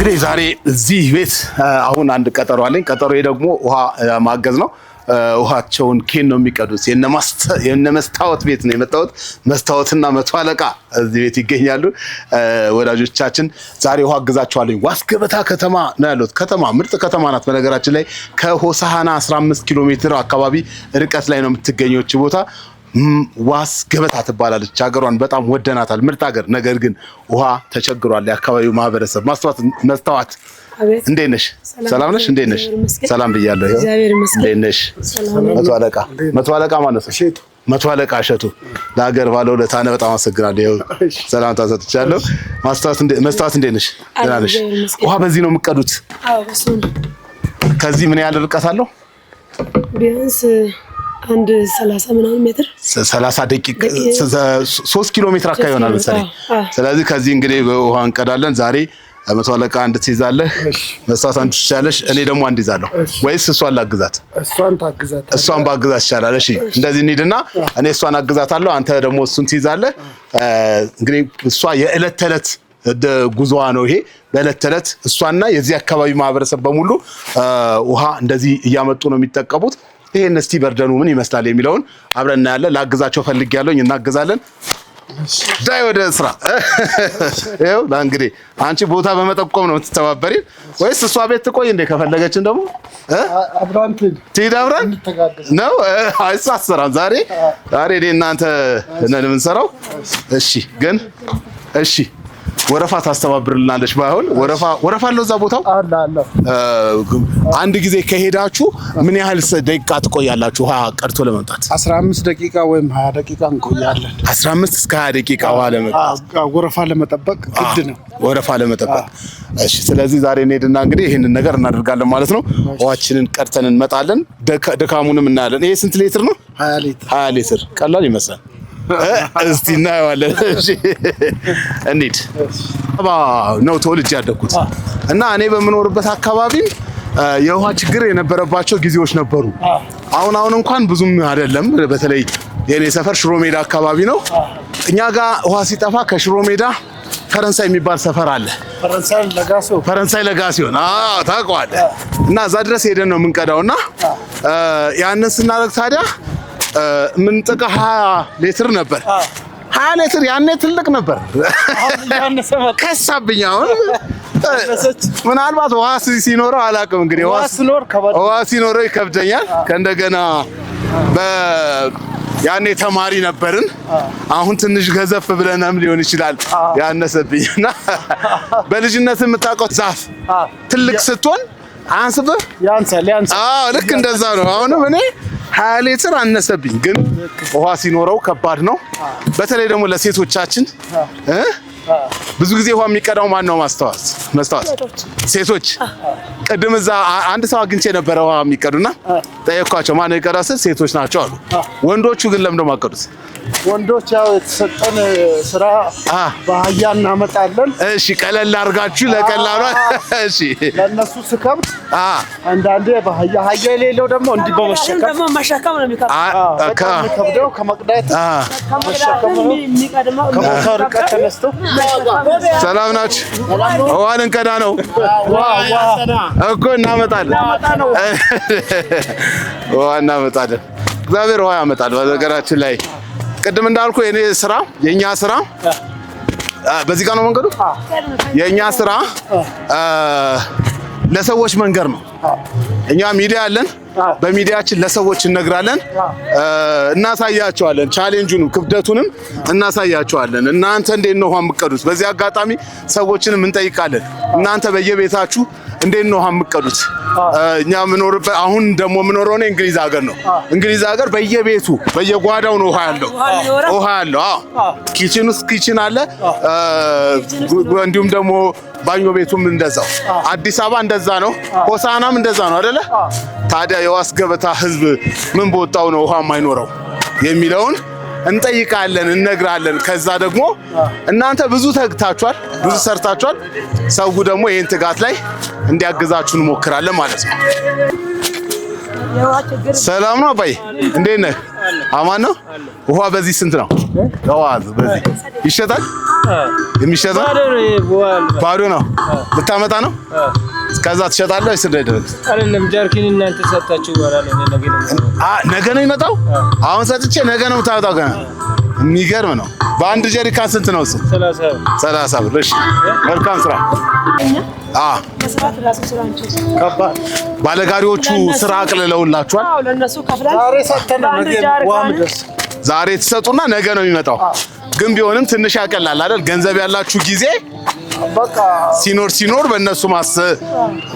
እንግዲህ ዛሬ እዚህ ቤት አሁን አንድ ቀጠሮ አለኝ። ቀጠሮዬ ደግሞ ውሃ ማገዝ ነው። ውሃቸውን ኬን ነው የሚቀዱት። የነ መስታወት ቤት ነው የመጣሁት። መስታወትና መቶ አለቃ እዚህ ቤት ይገኛሉ። ወዳጆቻችን ዛሬ ውሃ አግዛቸዋለሁ። ዋስገበታ ከተማ ነው ያሉት። ከተማ ምርጥ ከተማ ናት። በነገራችን ላይ ከሆሳሃና 15 ኪሎ ሜትር አካባቢ ርቀት ላይ ነው የምትገኘው ቦታ። ዋስገበታ ትባላለች። ሀገሯን በጣም ወደናታል። ምርጥ ሀገር። ነገር ግን ውሃ ተቸግሯል የአካባቢው ማህበረሰብ። መስታወት እንዴት ነሽ? ሰላም ነሽ? እንዴት ነሽ? ሰላም ብያለሁ። እንዴት ነሽ? መቶ አለቃ ማለት ነው። መቶ አለቃ እሸቱ ለሀገር ባለውለታ ነህ። በጣም አመሰግናለሁ። ሰላም ታሰጥቻለሁ። መስታወት እንዴት ነሽ? ደህና ነሽ? ውሃ በዚህ ነው የምትቀዱት? አዎ በሱ ነው። ከዚህ ምን ያህል ርቀት አለው? ቢያንስ አንድ 30 ምናምን ሜትር 30 ደቂቃ 3 ኪሎ ሜትር አካባቢ ይሆናል መሰለኝ። ስለዚህ ከዚህ እንግዲህ ውሃ እንቀዳለን ዛሬ። መቶ አለቃ አንድ ትይዛለህ፣ መስታወት አንድ ትይዛለሽ፣ እኔ ደግሞ አንድ ይዛለሁ። ወይስ እሷን ላግዛት? እሷን ባግዛት ይቻላል። እሺ እንደዚህ እንሂድና እኔ እሷን አግዛታለሁ፣ አንተ ደግሞ እሱን ትይዛለህ። እንግዲህ እሷ የዕለት ተዕለት ጉዞዋ ነው ይሄ። በዕለት ተዕለት እሷና የዚህ አካባቢ ማህበረሰብ በሙሉ ውሃ እንደዚህ እያመጡ ነው የሚጠቀሙት። ይሄን እስቲ በርደኑ ምን ይመስላል የሚለውን አብረን እናያለን። ላግዛቸው ፈልጌያለሁ፣ እናግዛለን። ዳይ ወደ ስራ። ይኸው እንግዲህ አንቺ ቦታ በመጠቆም ነው የምትተባበሪን ወይስ እሷ ቤት ትቆይ እንደ ከፈለገችን ደግሞ አብራን ትሄድ አብራን ነው? አይሳሰራም። ዛሬ እኔ እናንተ ነን የምንሰራው። እሺ ግን እሺ ወረፋ ታስተባብርልናለች። ባይሆን ወረፋ አለው እዛ ቦታው አለ። አንድ ጊዜ ከሄዳችሁ ምን ያህል ደቂቃ ትቆያላችሁ ውሃ ቀድቶ ለመምጣት? 15 ደቂቃ ወይም 20 ደቂቃ እንቆያለን። 15 እስከ 20 ደቂቃ ውሃ ለመምጣት ወረፋ ለመጠበቅ ግድ ነው። ወረፋ ለመጠበቅ። እሺ ስለዚህ ዛሬ እንሄድና እንግዲህ ይሄንን ነገር እናደርጋለን ማለት ነው። ውሃችንን ቀድተን እንመጣለን። ደካሙንም እናያለን። ይሄ ስንት ሊትር ነው? 20 ሊትር። ቀላል ይመስላል። እስቲ እናየዋለን። እሺ እንሂድ። ነው ተወልጄ ያደኩት እና እኔ በምኖርበት አካባቢ የውሃ ችግር የነበረባቸው ጊዜዎች ነበሩ። አሁን እንኳን ብዙም አይደለም። በተለይ የኔ ሰፈር ሽሮ ሜዳ አካባቢ ነው። እኛ ጋር ውሃ ሲጠፋ ከሽሮ ሜዳ ፈረንሳይ የሚባል ሰፈር አለ። ፈረንሳይ ለጋሲዮን ታውቀዋለህ? እና እዛ ድረስ ሄደን ነው የምንቀዳውና ያንን ስናደርግ ታዲያ ምን ጠቃ 20 ሊትር ነበር። 20 ሊትር ያኔ ትልቅ ነበር። ከሳብኝ። አሁን ምናልባት ውሃ ሲኖረው አላውቅም። እንግዲህ ውሃ ሲኖረው ይከብደኛል። ከእንደገና ያኔ ተማሪ ነበርን። አሁን ትንሽ ገዘፍ ብለንም ሊሆን ይችላል ያነሰብኝና በልጅነት የምታውቀው ዛፍ ትልቅ ስትሆን አንስብህ ያንሳል። ልክ እንደዛ ነው። አሁንም እኔ 20 ሊትር አነሰብኝ። ግን ውሃ ሲኖረው ከባድ ነው። በተለይ ደግሞ ለሴቶቻችን ብዙ ጊዜ ውሃ የሚቀዳው ማን ነው? መስታወት ሴቶች። ቅድም እዛ አንድ ሰው አግኝቼ ነበረ ውሃ የሚቀዱና ጠየኳቸው ማን ነው ይቀዳው ስል ሴቶች ናቸው አሉ። ወንዶቹ ግን ለምን ነው የማይቀዱት? ወንዶች ያው የተሰጠን ስራ በአህያ እናመጣለን። እሺ ቀለል አድርጋችሁ ለቀላሉ። እሺ ለነሱ ስከብት አንዳንዴ በአህያ የሌለው ደግሞ እንዲህ በመሸከም ነው የሚከብደው። ከመቅዳት መሸከም ነው የሚቀድመው። ከሞተር ርቀት ተነስቶ ሰላም ናችሁ? ውሃ ልንቀዳ ነው እኮ እናመጣለን። ውሃ እናመጣለን። እግዚአብሔር ውሃ ያመጣል። በነገራችን ላይ ቅድም እንዳልኩ የኛ ስራ በዚህ ጋር ነው መንገዱ። የኛ ስራ ለሰዎች መንገር ነው። እኛ ሚዲያ አለን። በሚዲያችን ለሰዎች እነግራለን፣ እናሳያቸዋለን። ቻሌንጁንም ክብደቱንም እናሳያቸዋለን። እናንተ እንዴት ነው ውሃ የምትቀዱት? በዚህ አጋጣሚ ሰዎችንም እንጠይቃለን። እናንተ በየቤታችሁ እንዴት ነው ውሃ የምትቀዱት? እኛ ምኖርበት አሁን ደግሞ ምኖረው ነው እንግሊዝ ሀገር ነው። እንግሊዝ ሀገር በየቤቱ በየጓዳው ነው ውሃ ያለው። ኪችን ውስጥ ኪችን አለ። እንዲሁም ደግሞ ባኞ ቤቱም እንደዛው። አዲስ አበባ እንደዛ ነው። ሆሳናም እንደዛ ነው አይደለ? ታዲያ የዋስገበታ ህዝብ ምን ቦታው ነው ውሃ የማይኖረው የሚለውን እንጠይቃለን፣ እነግራለን። ከዛ ደግሞ እናንተ ብዙ ተግታችኋል፣ ብዙ ሰርታችኋል። ሰው ደግሞ ይሄን ትጋት ላይ እንዲያግዛችሁ እንሞክራለን ማለት ነው። ሰላም ነው አባይ፣ እንዴት ነህ? አማን ነው። ውሃ በዚህ ስንት ነው? ውሃ በዚህ ይሸጣል? የሚሸጠው ባዶ ነው። ልታመጣ ነው? እስከዛ ትሸጣለህ ወይስ እንደደረግ? አይደለም ጃርኪን እናንተ ሰጣችሁ ይወራል። ነገ ነው የሚመጣው። አሁን ሰጥቼ ነገ ነው የምታመጣው ገና። የሚገርም ነው። በአንድ ጀሪካን ስንት ነው እሱ? 30 ብር። እሺ መልካም ስራ። ባለጋሪዎቹ ስራ አቅልለውላችኋል። ዛሬ ትሰጡና ነገ ነው የሚመጣው። ግን ቢሆንም ትንሽ ያቀላል አይደል? ገንዘብ ያላችሁ ጊዜ በቃ ሲኖር በእነሱ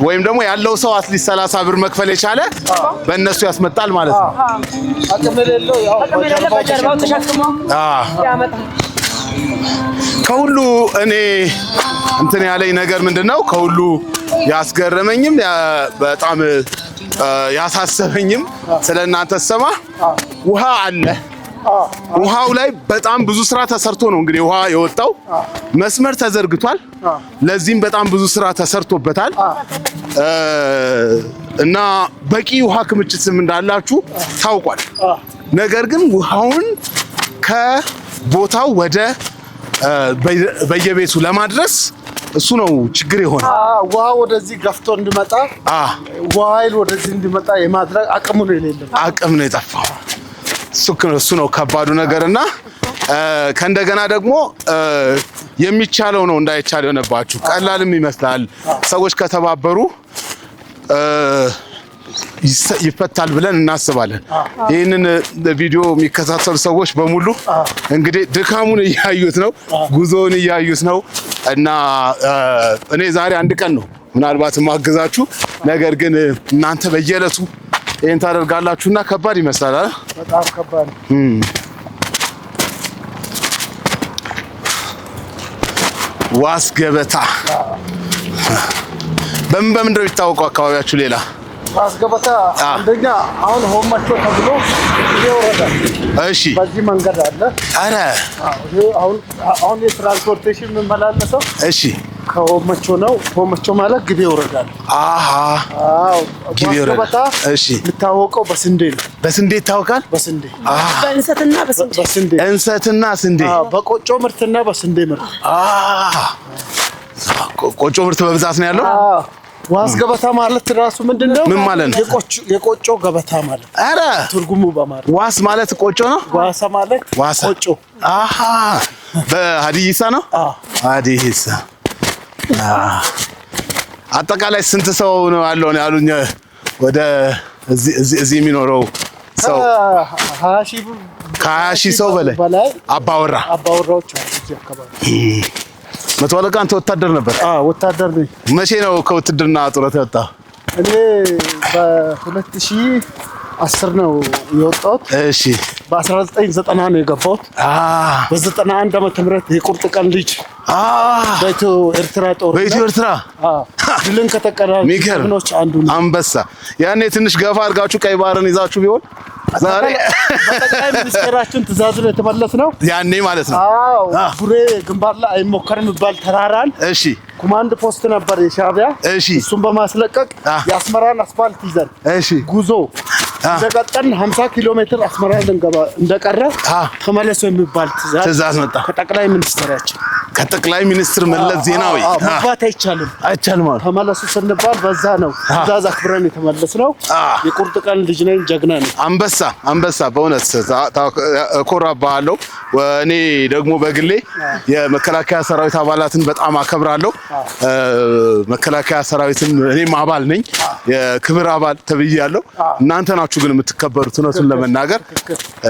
ወይም ደግሞ ያለው ሰው አትሊስት 30 ብር መክፈል የቻለ በእነሱ ያስመጣል ማለት ነው። አቅም የሌለው ያው በጀርባው ተሸክሞ ያመጣል። ከሁሉ እኔ እንትን ያለኝ ነገር ምንድነው? ከሁሉ ያስገረመኝም በጣም ያሳሰበኝም ስለናንተ ሰማ ውሃ አለ። ውሃው ላይ በጣም ብዙ ስራ ተሰርቶ ነው እንግዲህ ውሃ የወጣው። መስመር ተዘርግቷል። ለዚህም በጣም ብዙ ስራ ተሰርቶበታል እና በቂ ውሃ ክምችትም እንዳላችሁ ታውቋል። ነገር ግን ውሃውን ከቦታው ወደ በየቤቱ ለማድረስ እሱ ነው ችግር የሆነ። ውሃ ወደዚህ ገፍቶ እንዲመጣ ውሃ ኃይል ወደዚህ እንዲመጣ የማድረግ አቅሙ ነው የሌለው። አቅም ነው የጠፋው። እሱ ነው ከባዱ ነገርና ከእንደገና ደግሞ የሚቻለው ነው እንዳይቻል የሆነባችሁ። ቀላልም ይመስላል። ሰዎች ከተባበሩ ይፈታል ብለን እናስባለን። ይህንን ቪዲዮ የሚከታተሉ ሰዎች በሙሉ እንግዲህ ድካሙን እያዩት ነው፣ ጉዞውን እያዩት ነው እና እኔ ዛሬ አንድ ቀን ነው ምናልባት ማገዛችሁ። ነገር ግን እናንተ በየዕለቱ ይሄን ታደርጋላችሁና ከባድ ይመስላል አይደል? በጣም ከባድ ነው። ዋስ ገበታ በምን ነው የሚታወቀው አካባቢያችሁ? ሌላ ዋስ ገበታ አንደኛ አሁን ሆማቾ ተብሎ ይወረዳል። እሺ በዚህ መንገድ አለ። አረ አሁን የትራንስፖርቴሽን የምመላለሰው እሺ ከሆማቾ ነው። ሆማቾ ማለት ግቤ ይወረዳል። ግቤ ይወረዳል። እሺ የሚታወቀው በስንዴ ነው። በስንዴ ይታወቃል። በስንዴ በእንሰትና ስንዴ በቆጮ ምርትና በስንዴ ምርት። ቆጮ ምርት በብዛት ነው ያለው። ዋስ ገበታ ማለት ራሱ ምንድነው? ምን ማለት ነው? የቆጮ ገበታ ማለት። አረ ትርጉሙ በማለት ዋስ ማለት ቆጮ ነው። ዋሳ ማለት ቆጮ። በሀዲይሳ ነው። ሀዲይሳ አጠቃላይ ስንት ሰው ነው ያለው ነው ያሉኝ? ወደ እዚህ የሚኖረው ሰው 20 ሺህ ሰው በላይ አባወራዎች እዚህ አካባቢ። መቶ አለቃ አንተ ወታደር ነበር? ወታደር ነኝ። መቼ ነው ከውትድርና ጡረታ የወጣ? እኔ በ2010 ነው የወጣሁት። እሺ በ1990 ነው የገባሁት። በ91 ዓመተ ምህረት የቁርጥ ቀን ልጅ በኢትዮ ኤርትራ ድልን ከተቀዳጁ ጀግኖች አንዱ ነው። አንበሳ ያኔ ትንሽ ገፋ አድርጋችሁ ቀይ ባህርን ይዛችሁ ቢሆን ዛሬ በጠቅላይ ሚኒስትራችን ትእዛዝ ነው የተመለስነው። ያኔ ማለት ነው። ቡሬ ግንባር ላይ አይሞከርም የሚባል ተራራን ኮማንድ ፖስት ነበር የሻዕቢያ። እሱን በማስለቀቅ የአስመራን አስፋልት ይዘን ጉዞ እንደቀጠልን 50 ኪሎ ሜትር አስመራ ልንገባ እንደቀረ ተመለሱ የሚባል ትእዛዝ መጣ ከጠቅላይ ሚኒስትር መለስ ዜናዊ። መግባት አይቻልም ማለት ተመለሱ ስንባል በዛ ነው ትእዛዝ አክብረን የተመለስነው። የቁርጥ ቀን ልጅ ነኝ፣ ጀግና ነኝ። አንበሳ በእውነት እኮራብሃለሁ። እኔ ደግሞ በግሌ የመከላከያ ሰራዊት አባላትን በጣም አከብራለሁ። መከላከያ ሰራዊትን እኔም አባል ነኝ፣ የክብር አባል ተብያለሁ። እናንተ ናችሁ ግን የምትከበሩት እውነቱን ለመናገር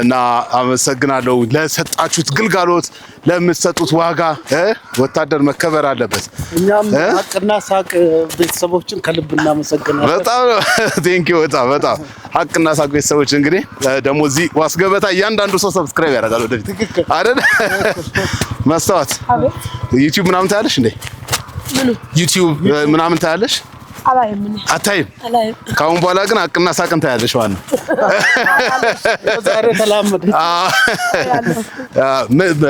እና አመሰግናለሁ ለሰጣችሁት ግልጋሎት፣ ለምትሰጡት ዋጋ። ወታደር መከበር አለበት። እኛም ሀቅና ሳቅ ቤተሰቦችን ከልብ እናመሰግናለን። በጣም ቴንኪው። በጣም ሀቅና ሳቅ ቤተሰቦች እንግዲህ ደግሞ እዚህ ዋስ ገበታ እያንዳንዱ ሰው ሰብስክራይብ ያደርጋል ወደፊት አይደል? መስታወት ዩቲዩብ ምናምን ታያለሽ እንዴ? ዩቲዩብ ምናምን ታያለሽ? አታይም? ከአሁን በኋላ ግን ሀቅና ሳቅን ታያለሽ ማለት ነው። ዛሬ ተላመደ።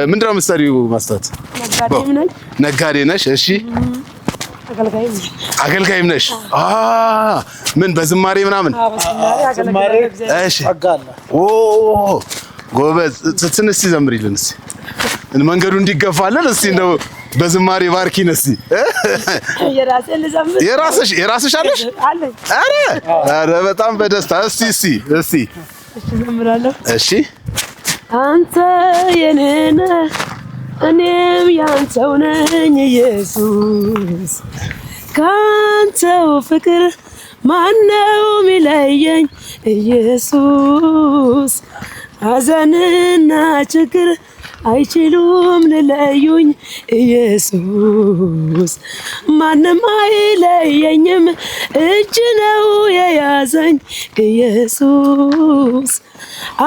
ምንድን ነው የምትሰሪው መስታወት? ነጋዴ ነሽ? እሺ አገልጋይም ነሽ? ምን በዝማሬ ምናምን? ዝማሬ። እሺ ጎበዝ ትንሽ ዘምሪልን እስቲ መንገዱ እንዲገፋለን እስቲ እንደው በዝማሬ ባርኪን እስቲ የራሴን ልዘምር የራስሽ አለሽ አረ በጣም በደስታ እስቲ ዘምራለሁ እሺ አንተ የኔ ነህ እኔም ያንተው ነኝ ኢየሱስ ካንተው ፍቅር ማነው ሚለየኝ ኢየሱስ ሐዘንና ችግር አይችሉም ልለዩኝ ኢየሱስ ማንም አይለየኝም እጅ ነው የያዘኝ ኢየሱስ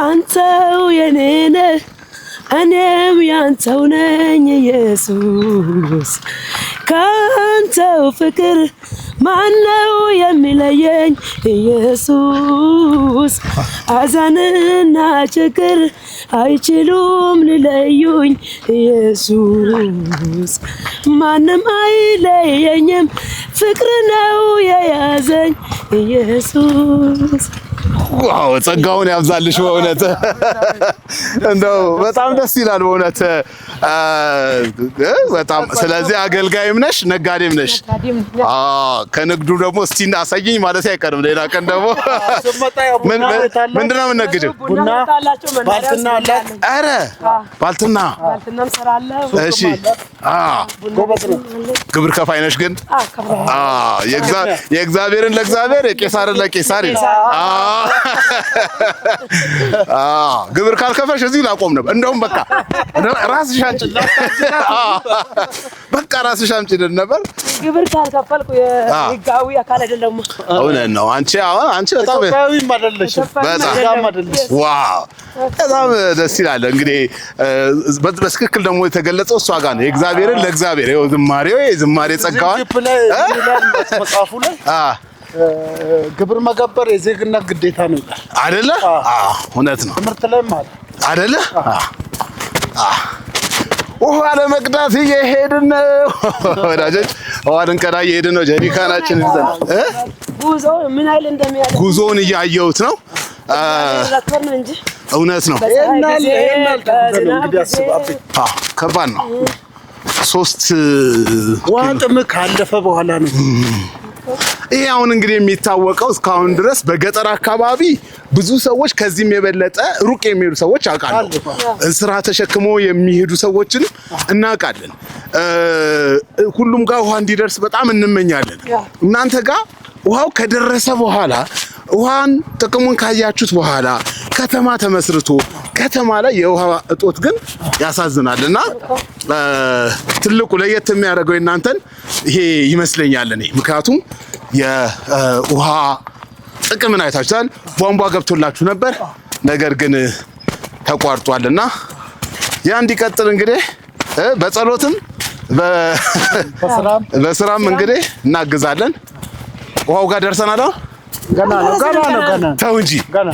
አንተው የኔ ነህ እኔም ያንተው ነኝ ኢየሱስ ካንተው ፍቅር ማነው የሚለየኝ ኢየሱስ ሐዘንና ችግር አይችሉም ሊለዩኝ ኢየሱስ ማንም አይለየኝም ፍቅር ነው የያዘኝ ኢየሱስ ዋው ጸጋውን ያብዛልሽ በእውነት እንደው በጣም ደስ ይላል በእውነት በጣም ስለዚህ አገልጋይም ነሽ ነጋዴም ነሽ ከንግዱ ደግሞ እስቲ አሳየኝ ማለት አይቀርም ሌላ ቀን ደግሞ ምንድነው የምንነግደው ቡና ባልትና አለ አረ ባልትና እንሰራለን እሺ ግብር ከፋይ ነሽ ግን የእግዚአብሔርን ለእግዚአብሔር የቄሳርን ለቄሳር ግብር ካልከፈሽ እዚህ ላቆም ነበር እንደውም በቃ ራስሽ አንቺ በቃ ራስሽ አንቺ ነበር ግብር ካልከፈልኩ የህጋዊ አካል አይደለም እውነት ነው አንቺ በጣም ኢትዮጵያዊም አይደለሽም በጣም አይደለሽ ዋው በጣም ደስ ይላል እንግዲህ በትክክል ደግሞ የተገለጸው እሷ ጋር ነው የእግዚአብሔርን ለእግዚአብሔር ይኸው ዝማሬው የዝማሬ ጸጋዋን መጽሐፉ ላይ ግብር መገበር የዜግነት ግዴታ ነው ይላል አይደለ እውነት ነው ትምህርት ላይም አለ አይደለ ውሃ ለመቅዳት እየሄድን ነው ወዳጆች ውሃ ልንቀዳ እየሄድን ነው ጀሪካናችን ይዘን ጉዞ ምን አይል እንደሚያደርግ ጉዞውን እያየሁት ነው እንጂ እውነት ነው ከባድ ነው 3 ውሃ ጥም ካለፈ በኋላ ነው ይሄ አሁን እንግዲህ የሚታወቀው እስካሁን ድረስ በገጠር አካባቢ ብዙ ሰዎች ከዚህም የበለጠ ሩቅ የሚሄዱ ሰዎች አውቃለሁ ስራ ተሸክመው የሚሄዱ ሰዎችን እናውቃለን ሁሉም ጋር ውሃ እንዲደርስ በጣም እንመኛለን እናንተ ጋር ውሃው ከደረሰ በኋላ ውሃን ጥቅሙን ካያችሁት በኋላ ከተማ ተመስርቶ ከተማ ላይ የውሃ እጦት ግን ያሳዝናልና ትልቁ ለየት የሚያደርገው እናንተን ይሄ ይመስለኛል እኔ ምክንያቱም የውሃ ጥቅምን አይታችኋል ቧንቧ ገብቶላችሁ ነበር ነገር ግን ተቋርጧልና ያ እንዲቀጥል እንግዲህ በጸሎትም በስራም እንግዲህ እናግዛለን ውሃው ጋር ደርሰናል ገና ተው እንጂ ገና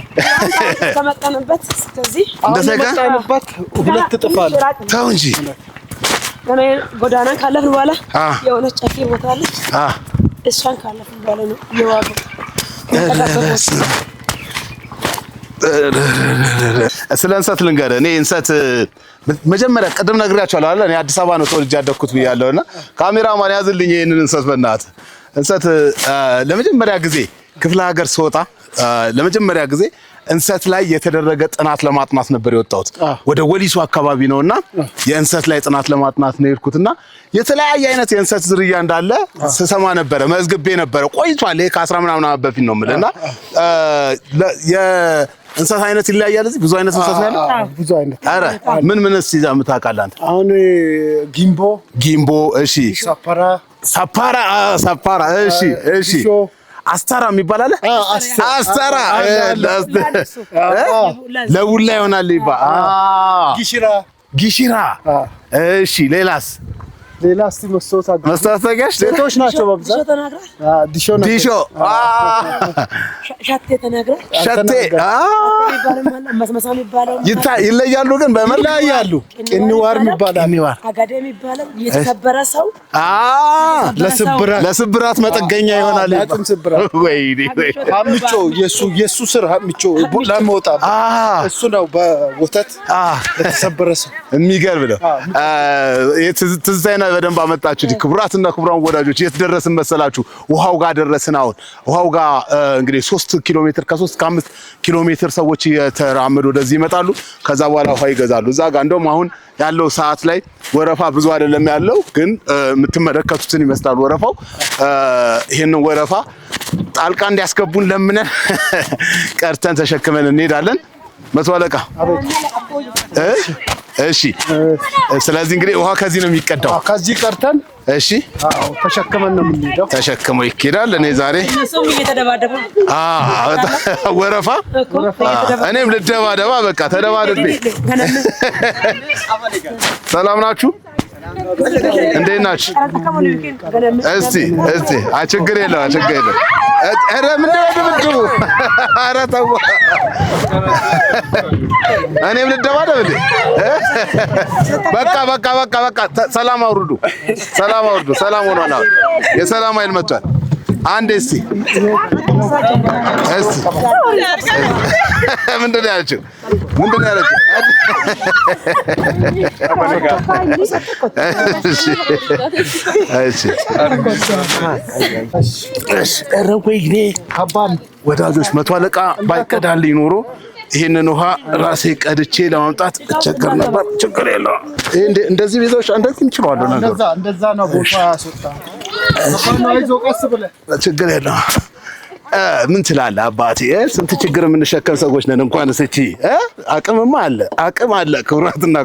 ተመጣነበት እስከዚህ ተመጣነበት ሁለት ጥፋል ተው እንጂ ገና ጎዳና ካለፍን በኋላ የሆነ ጨፌ ቦታ አለ እሷን ካለፍን በኋላ ነው የዋገው ስለ እንሰት ልንገርህ እኔ እንሰት መጀመሪያ ቀደም ነግሬያቸዋለሁ አይደል እኔ አዲስ አበባ ነው ተወልጄ ያደግኩት ብያለሁና ካሜራማን ያዝልኝ ይሄንን እንሰት በእናትህ እንሰት ለመጀመሪያ ጊዜ ክፍለ ሀገር ስወጣ ለመጀመሪያ ጊዜ እንሰት ላይ የተደረገ ጥናት ለማጥናት ነበር የወጣሁት ወደ ወሊሶ አካባቢ ነውና የእንሰት ላይ ጥናት ለማጥናት ነው የሄድኩትና የተለያየ አይነት የእንሰት ዝርያ እንዳለ ስሰማ ነበር መዝግቤ ነበር ቆይቷል ከ10 ምናምን ዓመት በፊት ነው የምልህና የእንሰት አይነት ይለያያል እዚህ ብዙ አይነት እንሰት ነው ያለው ብዙ አይነት አረ ምን እስቲ ታውቃለህ አንተ አሁን ጊምቦ እሺ ሳፓራ እሺ አስታራ የሚባል አለ አስታራ ለቡላ ይሆናል ይባል ጊሽራ እሺ ሌላስ ሌላ እስቲ መስታወት ታውቂያለሽ? ሴቶች ናቸው በብዛት ዲሾ ሸቴ ተናግራ ሸቴ መስመሳም ይባላል ይለያሉ፣ ግን በመለያያሉ። ቅንዋር ይባላል። አጋዴም ይባላል። የተሰበረ ሰው ለስብራት መጠገኛ ይሆናል። ወይኔ አምጮ የሱ ስር አምጮ ለሞጣ እሱ ነው በወተት ለተሰበረ ሰው። የሚገርም ነው። ትዝታዬን በደንብ አመጣችሁ። ክቡራትና ክቡራን ወዳጆች የት ደረስን መሰላችሁ? ውሃው ጋር ደረስን። አሁን ውሃው ጋር እንግዲህ 3 ኪሎ ሜትር ከ5 ኪሎ ሜትር ሰዎች እየተራመዱ ወደዚህ ይመጣሉ። ከዛ በኋላ ውሃ ይገዛሉ። እዛ ጋር እንደውም አሁን ያለው ሰዓት ላይ ወረፋ ብዙ አይደለም ያለው፣ ግን የምትመለከቱትን ይመስላል ወረፋው። ይሄንን ወረፋ ጣልቃ እንዲያስገቡን ለምነን ቀርተን ተሸክመን እንሄዳለን። መቶ አለቃ እሺ። ስለዚህ እንግዲህ ውሃ ከዚህ ነው የሚቀዳው። ከዚህ ቀርተን እሺ፣ ተሸክመን ነው የምንሄደው። ተሸክመው ይኬዳል። እኔ ዛሬ ወረፋ እኔም ልደባደባ በቃ ተደባደቤ። ሰላም ናችሁ? እንዴት ናችሁ? እስቲ ችግር የለውም ችግር የለውም። ኧረ ምንድን ነው ድብድቡ? ኧረ ተው እኔም ልደባደብ እንዴ? በቃ ሰላም አውርዱ። ሰላም ሆኗል። የሰላም ኃይል መጥቷል። አንዴ እስቲ ምንድን ነው ያለችው? ወይኔ ወዳጆች፣ መቶ አለቃ ባይቀዳልኝ ኖሮ ይሄንን ውሃ ራሴ ቀድቼ ለማምጣት እቸገር ነበር። ችግር የለውም። እንደዚህ ቢዞች እንደዚህ እንችላለን። እንደዛ ነው ቦታ ያስወጣ። ችግር የለውም። ምን ትላለህ አባቴ? ስንት ችግር የምንሸከም ሰዎች ነን። እንኳን እስቲ አቅምማ አለ። ክቡራትና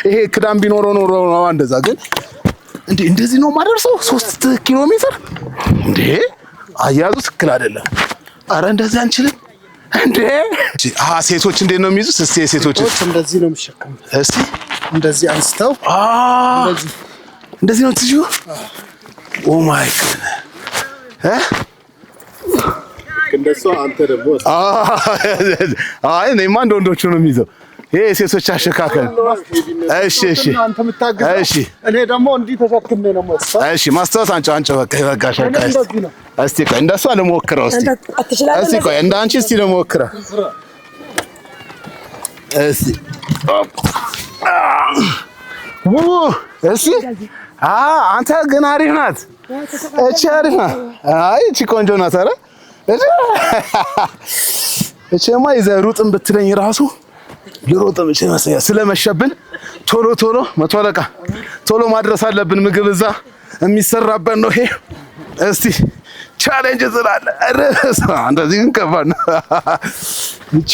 ይሄ ክዳን ቢኖረው ኖሮ ነው እንደዛ። ግን እንደዚህ ነው ማደርሰው 3 ኪሎ ሜትር እንዴ! አያዙ ትክክል አይደለም። አረ እንደዚህ አንችልም እንዴ! ሴቶች እንዴት ነው የሚይዙት? እስቲ ሴቶች እንደዚህ ነው የሚሸከሙት። እስቲ እንደዚህ አንስተው እንደዚህ ነው ትዩ። ኦ ማይ ጋድ እንደሱ አንተ ደግሞ እኔማ እንደ ወንዶቹ ነው የሚይዘው። ይሄ ሴቶች አሸካከል። እሺ እኔ ደግሞ እንዲህ ተሸክሜ ነው ማለት። እሺ ማስታወስ አንቺ በቃ ሸካይ። እስቲ ቆይ እንደሷ ልሞክረው። እስቲ ቆይ እንደ አንቺ እስቲ ልሞክረው። እስቲ አንተ ግን አሪፍ ናት። እቺ አሪፍ ናት። አይ እቺ ቆንጆ ናት። ኧረ እቺማ ይዘህ ሩጥም ብትለኝ ራሱ ልሮጥም እቺ መሰለኝ። ስለመሸብን ቶሎ መቶ አለቃ ቶሎ ማድረስ አለብን። ምግብ እዛ የሚሰራበት ነው ይሄ። እስቲ ቻሌንጅ ስላለ እንደዚህ ግን ከባድ ነው። እቺ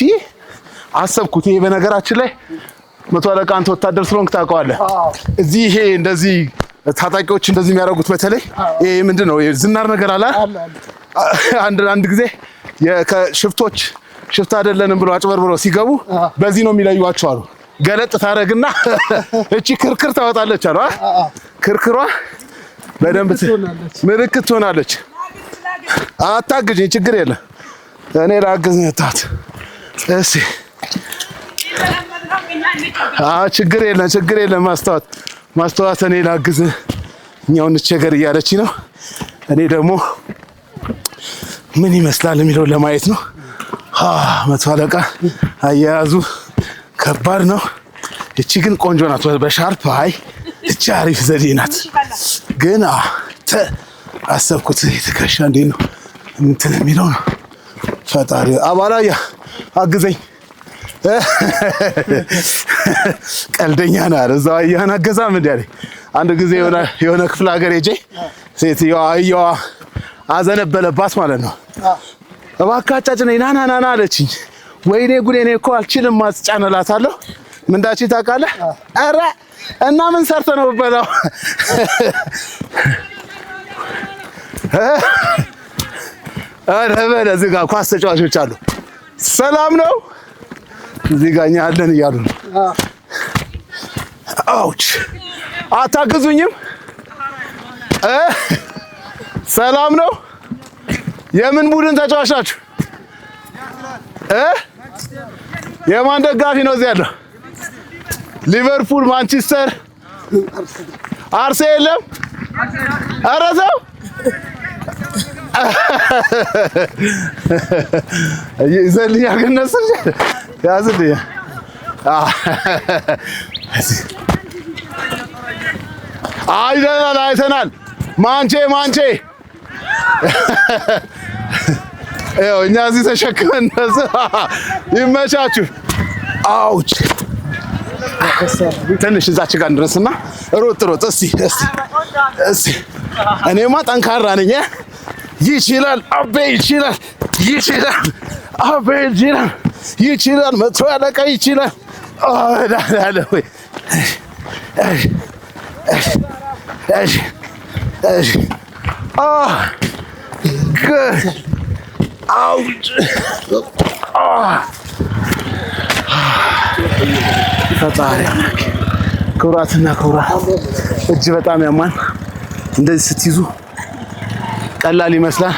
አሰብኩት። ይሄ በነገራችን ላይ መቶ አለቃ አንተ ወታደር ስለሆንክ ታውቀዋለህ። እዚህ ይሄ እንደዚህ ታጣቂዎች እንደዚህ የሚያደርጉት በተለይ ይሄ ምንድነው ዝናር ነገር አለ። አንድ ጊዜ ከሽፍቶች ሽፍታ አይደለንም ብሎ አጭበርብሮ ሲገቡ በዚህ ነው የሚለዩዋቸው አሉ። ገለጥ ታረግና እቺ ክርክር ታወጣለች አሉ። ክርክሯ በደንብ ምልክት ትሆናለች። አታግዥኝ፣ ችግር የለም እኔ ላግዝ ነው የታት። እሺ ችግር የለም ማስተዋት እኔ ላግዝ፣ እኛው እንቸገር እያለች ነው። እኔ ደግሞ ምን ይመስላል የሚለውን ለማየት ነው። መቶ አለቃ አያያዙ ከባድ ነው። እቺ ግን ቆንጆ ናት በሻርፕ። አይ እቺ አሪፍ ዘዴ ናት። ግን አሰብኩት ትከሻ እንዴት ነው እንትን የሚለው ነው። ፈጣሪ አባላያ አግዘኝ። ቀልደኛ ነህ አይደል? እዛው አያህን አገዛም እንዴ አለኝ። አንድ ጊዜ የሆነ ክፍለ ሀገር ሄጄ ሴትዮዋ አህያዋ አዘነበለባት ማለት ነው። እባክህ አጫጭነኝ ና አለችኝ። ወይኔ ጉዴ! እኔ እኮ አልችልም ማስጫነላታለሁ። ምንዳች ታውቃለህ? ኧረ እና ምን ሰርተ ነው በላው። ኧረ በለ እዚህ ጋር ኳስ ተጫዋቾች አሉ። ሰላም ነው እዚህ ጋር እኛ አለን እያሉ ነው። አውች አታግዙኝም? ሰላም ነው? የምን ቡድን ተጫዋች ናችሁ? የማን ደጋፊ ነው እዚህ ያለው? ሊቨርፑል፣ ማንቸስተር፣ አርሴ የለም? ኧረ ሰው ይዘልኛ ገነስ ያዝልኝ። አይተናል። ማንቼ እኛ እዚህ ተሸክመን ይመቻችሁ። አውች ትንሽ እዛች ጋር እንድረስና ሮጥ እስቲ እኔማ ጠንካራ ነኝ። ይችላል አቤ ይችላል መቶ ያለቃ ይችላል። ፈጣሪ ክቡራትና ክቡራት እጅ በጣም ያማን። እንደዚህ ስትይዙ ቀላል ይመስላል፣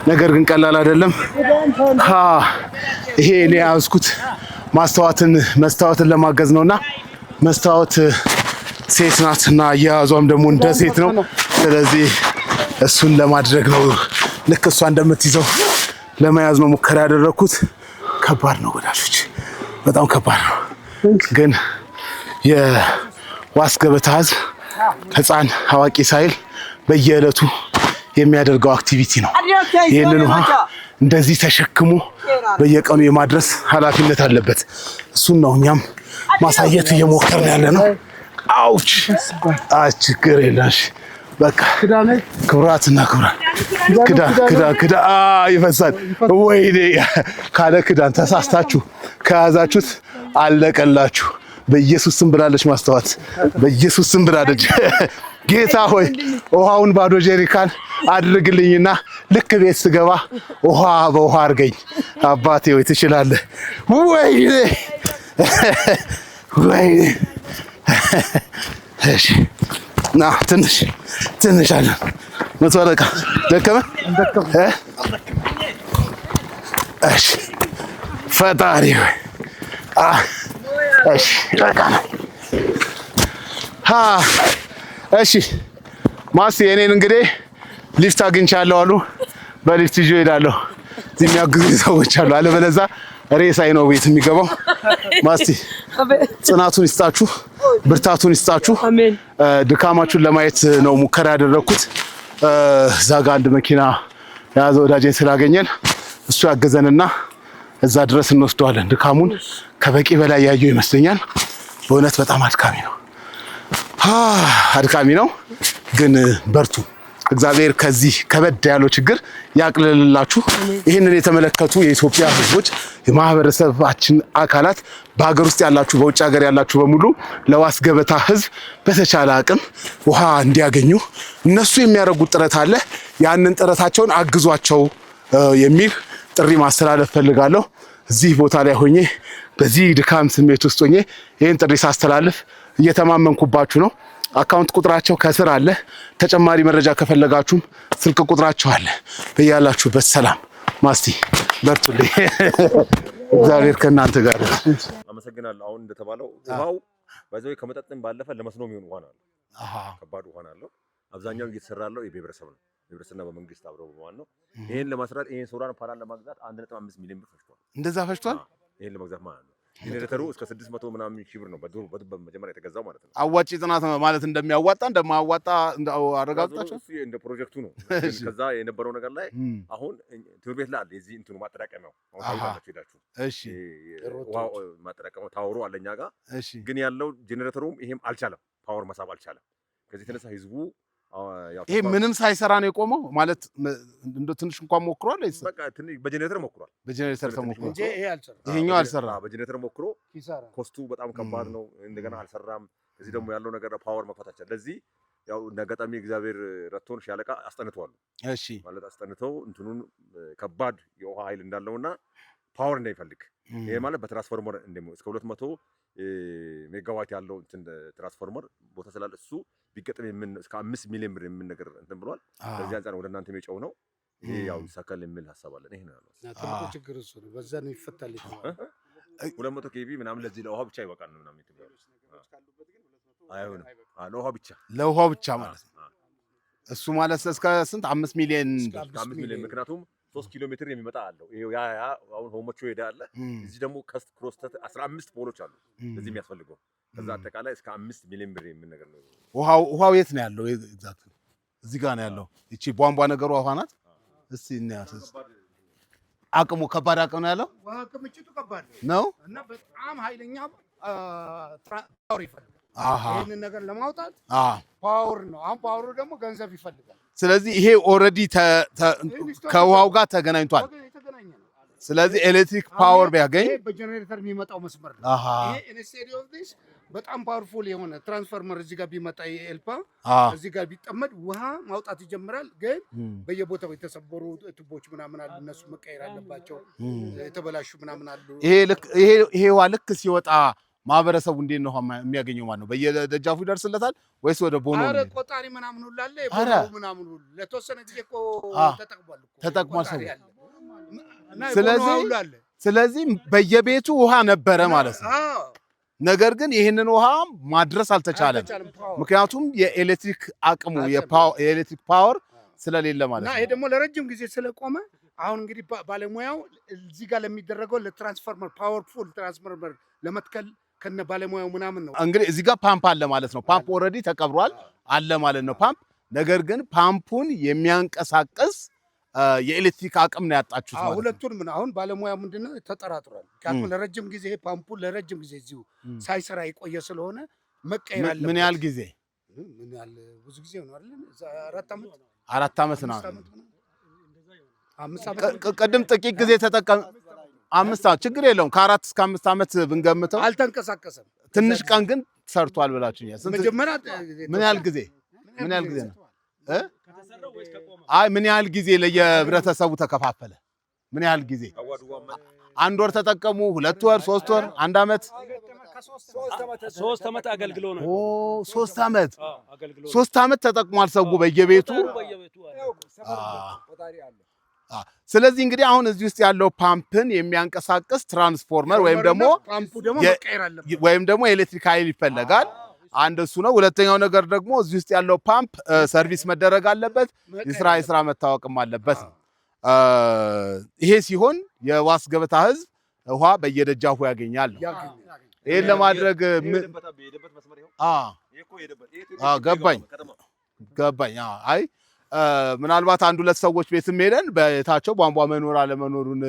ነገር ግን ቀላል አይደለም። ይሄ እኔ ያዝኩት መስታወትን ለማገዝ ነውና መስታወት ሴት ናትና አያያዟም ደግሞ እንደ ሴት ነው። ስለዚህ እሱን ለማድረግ ነው፣ ልክ እሷ እንደምትይዘው ለመያዝ ነው ሙከራ ያደረኩት። ከባድ ነው ወዳጆች፣ በጣም ከባድ ነው። ግን የዋስ ገበታ ህዝብ ህፃን አዋቂ ሳይል በየዕለቱ የሚያደርገው አክቲቪቲ ነው። ይህንን ውሃ እንደዚህ ተሸክሞ በየቀኑ የማድረስ ኃላፊነት አለበት። እሱን ነው እኛም ማሳየት እየሞከርን ያለ ነው። አውች ችግር የለሽ። በቃ ክቡራትና ክቡራን ክዳን ይፈሳል። ወይኔ ካለ ክዳን ተሳስታችሁ ከያዛችሁት አለቀላችሁ። በኢየሱስ ስም ብላለች ማስተዋት፣ በኢየሱስ ስም ብላለች። ጌታ ሆይ ውሃውን ባዶ ጀሪካን አድርግልኝና ልክ ቤት ስገባ ውሃ በውሃ አድርገኝ። አባቴ ሆይ ትችላለህ። ወይኔ እሺ ና ትንሽ አለ መቶ አለቃ ደከመ። እሺ ፈጣሪ ሆይ እሺ በቃ እሺ ማስቲ እኔን እንግዲህ ሊፍት አግኝቻለሁ አሉ። በሊፍት ይዤ እሄዳለሁ። እዚህ የሚያግዙኝ ሰዎች አሉ። አለበለዚያ ሬሳዬ ነው ቤት የሚገባው። ማስቲ ጽናቱን ይስጣችሁ፣ ብርታቱን ይስጣችሁ። ድካማችሁን ለማየት ነው ሙከራ ያደረኩት። እዛ ጋ አንድ መኪና የያዘ ወዳጄን ስላገኘን እሱ ያገዘንና እዛ ድረስ እንወስደዋለን። ድካሙን ከበቂ በላይ ያየው ይመስለኛል። በእውነት በጣም አድካሚ ነው፣ ግን በርቱ። እግዚአብሔር ከዚህ ከበድ ያለው ችግር ያቅልልላችሁ። ይህንን የተመለከቱ የኢትዮጵያ ሕዝቦች የማህበረሰባችን አካላት በሀገር ውስጥ ያላችሁ በውጭ ሀገር ያላችሁ በሙሉ ለዋስ ገበታ ሕዝብ በተቻለ አቅም ውሃ እንዲያገኙ እነሱ የሚያደርጉት ጥረት አለ። ያንን ጥረታቸውን አግዟቸው የሚል ጥሪ ማስተላለፍ ፈልጋለሁ። እዚህ ቦታ ላይ ሆኜ በዚህ ድካም ስሜት ውስጥ ሆኜ ይህን ጥሪ ሳስተላልፍ እየተማመንኩባችሁ ነው። አካውንት ቁጥራቸው ከስር አለ። ተጨማሪ መረጃ ከፈለጋችሁም ስልክ ቁጥራቸው አለ። በያላችሁበት ሰላም። ማስቲ በርቱልኝ። እግዚአብሔር ከእናንተ ጋር። አመሰግናለሁ። አሁን እንደተባለው ውሃው በዛው ከመጠጥም ባለፈ ለመስኖ የሚሆን ውሃ ነው። ከባድ ውሃ ነው። አብዛኛው እየተሰራ ያለው የብሔረሰብ ነው። ብሔረሰብና በመንግስት አብረው በመሆን ነው። ይሄን ለማስራት ይሄን ሶላር ፓናል ለማግዛት 1.5 ሚሊዮን ብር ፈጅቷል። እንደዛ ፈጅቷል። ይሄን ለማግዛት ማለት ነው። ጄኔሬተሩ እስከ 600 ምናምን ሺህ ብር ነው በመጀመሪያ የተገዛው ማለት ነው። አዋጪ ጥናት ማለት እንደሚያዋጣ እንደማያዋጣ አረጋግጣችሁ እንደ ፕሮጀክቱ ነው። ከዛ የነበረው ነገር ላይ አሁን ትምህርት ቤት ላይ አለ የዚህ እንትኑ ማጠራቀሚያው ታውቃላችሁ ሄዳችሁ። እሺ ውሃ ማጠራቀሚያው ታወሩ አለኛ ጋር ግን ያለው ጄኔሬተሩም ይሄም አልቻለም፣ ፓወር መሳብ አልቻለም። ከዚህ የተነሳ ህዝቡ ይሄ ምንም ሳይሰራ ነው የቆመው ማለት እንደ ትንሽ እንኳን ሞክሯል። በቃ ትንሽ በጄኔሬተር ሞክሯል። በጄኔሬተር ተሞክሯል እንጂ ይሄ አልሰራም። ይሄኛው አልሰራ። በጄኔሬተር ሞክሮ ኮስቱ በጣም ከባድ ነው። እንደገና አልሰራም። እዚህ ደግሞ ያለው ነገር ፓወር መፈታቻ። ለዚህ ያው እንደአጋጣሚ እግዚአብሔር ረቶን ሻለቃ አስጠንተዋል። እሺ ማለት አስጠንተው እንትኑን ከባድ የውሃ ኃይል እንዳለውና ፓወር እንዳይፈልግ ይሄ ማለት በትራንስፎርመር እንደሞ እስከ 200 ሜጋዋት ያለው እንትን ትራንስፎርመር ቦታ ስላለ እሱ ቢገጥም እስከ 5 ሚሊዮን ብር የምን ነገር እንትን ብሏል። በዚህ አንፃር ወደ እናንተ የጨው ነው ይሄ ያው ይሳካል የሚል ሐሳብ አለን። ይሄ ነው ያለው ትልቁ ችግር እሱ ነው። በዛ ነው ይፈታል ይተዋል 200 ኬቪ ምናምን ለዚህ ለውሃ ብቻ ይበቃል ነው ምናምን ይተባል አይሆንም። ለውሃ ብቻ ማለት ነው። እሱ ማለት እስከ ስንት 5 ሚሊዮን ምክንያቱም 3 ኪሎ ሜትር የሚመጣ አለው። ይሄው ያ አሁን ሆሞቹ ሄዳለ እዚህ ደግሞ ክሮስተት 15 ፖሎች አሉ ለዚህ የሚያስፈልገው ከዛ አጠቃላይ እስከ 5 ሚሊዮን ብር የምን ነገር ነው። ውሃው የት ነው ያለው? ኤግዛክት እዚህ ጋር ነው ያለው። እቺ ቧንቧ ነገሩ ውሃ ናት። እስቲ እናያት። አቅሙ ከባድ አቅም ነው ያለው። ውሃ ክምችቱ ከባድ ነው እና በጣም ኃይለኛ ፓወር ይፈልጋል። ይሄንን ነገር ለማውጣት ፓወር ነው። አሁን ፓወሩ ደግሞ ገንዘብ ይፈልጋል። ስለዚህ ይሄ ኦልሬዲ ከውሃው ጋር ተገናኝቷል። ስለዚህ ኤሌክትሪክ ፓወር ቢያገኝ በጀነሬተር የሚመጣው መስመር ነው። ይሄ ኢንስቴድ ኦፍ ዲስ በጣም ፓወርፉል የሆነ ትራንስፎርመር እዚህ ጋር ቢመጣ የኤልፓ እዚህ ጋር ቢጠመድ ውሃ ማውጣት ይጀምራል። ግን በየቦታው የተሰበሩ ቱቦች ምናምን አሉ፣ እነሱ መቀየር አለባቸው። የተበላሹ ምናምን አሉ። ይሄ ውሃ ልክ ሲወጣ ማህበረሰቡ እንዴት ነው የሚያገኘው? ማለት ነው በየደጃፉ ይደርስለታል ወይስ ወደ ቦኖ? አረ ቆጣሪ ምናምን ሁሉ አለ። ቦኖ ምናምን ሁሉ ለተወሰነ ጊዜ እኮ ተጠቅሟል ሰው። ስለዚህ በየቤቱ ውሃ ነበረ ማለት ነው። ነገር ግን ይህንን ውሃ ማድረስ አልተቻለም። ምክንያቱም የኤሌክትሪክ አቅሙ የኤሌክትሪክ ፓወር ስለሌለ ማለት ነው። እና ይሄ ደግሞ ለረጅም ጊዜ ስለቆመ አሁን እንግዲህ ባለሙያው እዚህ ጋር ለሚደረገው ለትራንስፎርመር ፓወርፉል ትራንስፎርመር ለመትከል ከነ ባለሙያው ምናምን ነው። እንግዲህ እዚህ ጋር ፓምፕ አለ ማለት ነው። ፓምፕ ኦልሬዲ ተቀብሯል አለ ማለት ነው ፓምፕ። ነገር ግን ፓምፑን የሚያንቀሳቅስ የኤሌክትሪክ አቅም ነው ያጣችሁት ማለት ነው። ሁለቱንም አሁን ባለሙያው ምንድነው ተጠራጥሯል። ምክንያቱም ለረጅም ጊዜ ፓምፑ ለረጅም ጊዜ እዚሁ ሳይሰራ የቆየ ስለሆነ መቀየር አለበት። ምን ያህል ጊዜ? ምን ያህል ብዙ ጊዜ ነው አይደል? 4 ዓመት ነው። 5 ዓመት ቅድም ጥቂት ጊዜ ተጠቀም 5 ዓመት ችግር የለውም። ከ4 እስከ 5 ዓመት ብንገምተው አልተንቀሳቀሰም። ትንሽ ቀን ግን ሰርቷል ብላችሁኛል። መጀመሪያ ምን ያህል ጊዜ ነው? አይ ምን ያህል ጊዜ ለየህብረተሰቡ ተከፋፈለ? ምን ያህል ጊዜ? 1 ወር ተጠቀሙ? 2 ወር? 3 ወር? 1 ዓመት? 3 ዓመት አገልግሎ ነው። 3 ዓመት 3 ዓመት ተጠቅሟል ሰው በየቤቱ። ስለዚህ እንግዲህ አሁን እዚህ ውስጥ ያለው ፓምፕን የሚያንቀሳቅስ ትራንስፎርመር ወይም ደግሞ ኤሌክትሪክ ኃይል ይፈለጋል። አንድ እሱ ነው። ሁለተኛው ነገር ደግሞ እዚህ ውስጥ ያለው ፓምፕ ሰርቪስ መደረግ አለበት፣ የስራ መታወቅም አለበት። ይሄ ሲሆን የዋስ ገበታ ህዝብ ውሃ በየደጃፉ ያገኛል ነው። ይሄን ለማድረግ ገባኝ። አይ ምናልባት 1-2 ሰዎች ቤትም ሄደን በታቸው ቧንቧ መኖር አለመኖሩን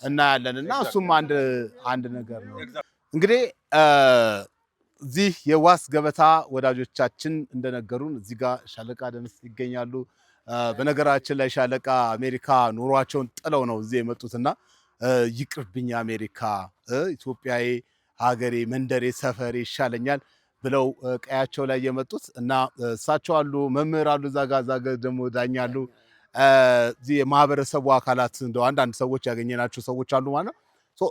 እናያለን እና እሱም አንድ ነገር ነው። እንግዲህ እዚህ የዋስ ገበታ ወዳጆቻችን እንደነገሩን እዚህ ጋር ሻለቃ ደምስ ይገኛሉ። በነገራችን ላይ ሻለቃ አሜሪካ ኑሯቸውን ጥለው ነው እዚህ የመጡትና ይቅርብኝ አሜሪካ ኢትዮጵያዬ ሀገሬ መንደሬ ሰፈሬ ይሻለኛል ብለው ቀያቸው ላይ የመጡት እና እሳቸው አሉ፣ መምህር አሉ፣ ዛጋ ደግሞ ዳኛ አሉ። እዚህ የማህበረሰቡ አካላት እንደው አንዳንድ ሰዎች ያገኘናቸው ሰዎች አሉ ማለት ነው።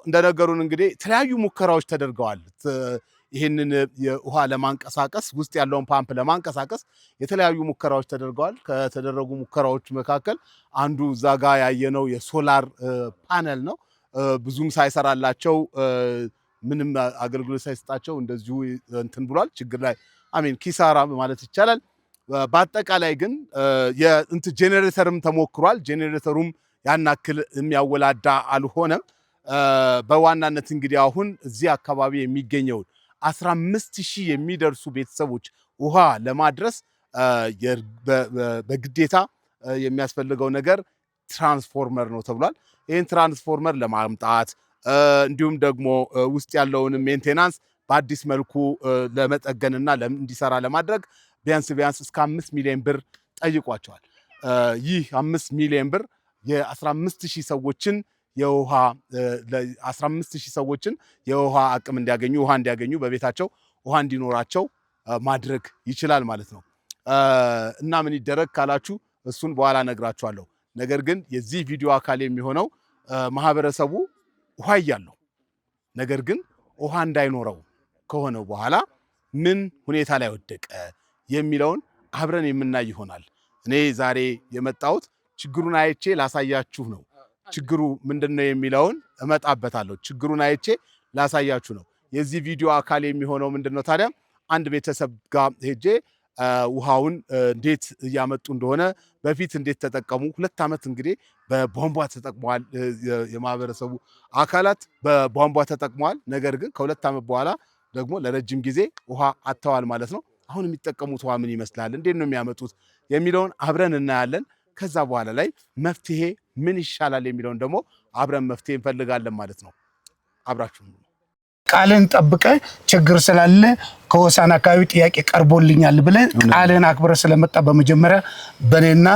እንደነገሩን እንግዲህ የተለያዩ ሙከራዎች ተደርገዋል። ይህንን የውሃ ለማንቀሳቀስ ውስጥ ያለውን ፓምፕ ለማንቀሳቀስ የተለያዩ ሙከራዎች ተደርገዋል። ከተደረጉ ሙከራዎች መካከል አንዱ ዛጋ ያየነው የሶላር ፓነል ነው። ብዙም ሳይሰራላቸው ምንም አገልግሎት ሳይሰጣቸው እንደዚሁ እንትን ብሏል። ችግር ላይ ኪሳራ ማለት ይቻላል። በአጠቃላይ ግን ጄኔሬተርም ተሞክሯል። ጄኔሬተሩም ያን ያክል የሚያወላዳ አልሆነም። በዋናነት እንግዲህ አሁን እዚህ አካባቢ የሚገኘውን 15000 የሚደርሱ ቤተሰቦች ውሃ ለማድረስ በግዴታ የሚያስፈልገው ነገር ትራንስፎርመር ነው ተብሏል። ይህን ትራንስፎርመር ለማምጣት እንዲሁም ደግሞ ውስጥ ያለውን ሜንቴናንስ በአዲስ መልኩ ለመጠገንና እንዲሰራ ለማድረግ ቢያንስ እስከ 5 ሚሊዮን ብር ጠይቋቸዋል። ይህ 5 ሚሊዮን ብር የ15000 ሰዎችን የውሃ አቅም እንዲያገኙ ውሃ እንዲያገኙ በቤታቸው ውሃ እንዲኖራቸው ማድረግ ይችላል ማለት ነው። እና ምን ይደረግ ካላችሁ እሱን በኋላ ነግራችኋለሁ። ነገር ግን የዚህ ቪዲዮ አካል የሚሆነው ማህበረሰቡ ውሃ እያለው ነገር ግን ውሃ እንዳይኖረው ከሆነ በኋላ ምን ሁኔታ ላይ ወደቀ የሚለውን አብረን የምናይ ይሆናል። እኔ ዛሬ የመጣሁት ችግሩን አይቼ ላሳያችሁ ነው። ችግሩ ምንድነው የሚለውን እመጣበታለሁ። ችግሩን አይቼ ላሳያችሁ ነው። የዚህ ቪዲዮ አካል የሚሆነው ምንድነው ታዲያ አንድ ቤተሰብ ጋር ሄጄ ውሃውን እንዴት እያመጡ እንደሆነ በፊት እንዴት ተጠቀሙ 2 ዓመት እንግዲህ በቧንቧ ተጠቅመዋል። የማህበረሰቡ አካላት በቧንቧ ተጠቅመዋል። ነገር ግን ከ2 ዓመት በኋላ ደግሞ ለረጅም ጊዜ ውሃ አጥተዋል ማለት ነው። አሁን የሚጠቀሙት ውሃ ምን ይመስላል፣ እንዴት ነው የሚያመጡት የሚለውን አብረን እናያለን። ከዛ በኋላ ላይ መፍትሄ ምን ይሻላል የሚለውን ደግሞ አብረን መፍትሄ እንፈልጋለን ማለት ነው። አብራችሁ ቃልን ጠብቀ ችግር ስላለ ከወሳና አካባቢ ጥያቄ ቀርቦልኛል ብለ ቃልን አክብረ ስለመጣ በመጀመሪያ በኔና